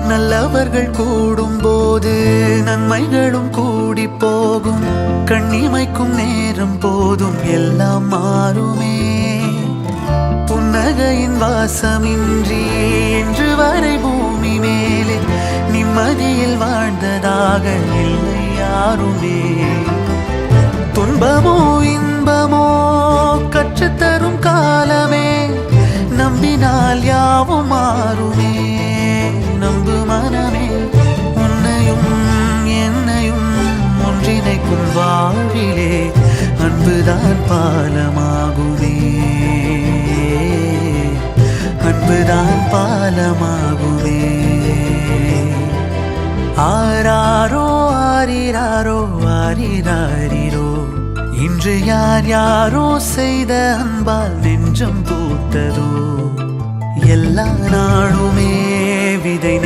நல்லவர்கள் கூடும் போது நன்மைகளும் கூடி போகும். கண்ணிமைக்கும் நேரம் போதும் எல்லாம் மாறுமே. புன்னகையின் வாசமின்றி என்று வரை பூமி மேலே நிம்மதியில் வாழ்ந்ததாக இல்லை யாருமே. துன்பமோ இன்பமோ கற்றுத்தரும் காலமே, நம்பினால் யாவும் மாறுமே. நம்பு மனமே, உன்னையும் என்னையும் ஒன்றிணைக்கும் வாழ்விலே அன்புதான் பாலமாகுமே. அன்புதான் பாலமாகுமே. ஆராரோ ஆரிராரோ ஆரிராரிரோ, இன்று யார் யாரோ செய்த அன்பால் நெஞ்சம் பூத்ததோ. எல்லா நாளுமே விதை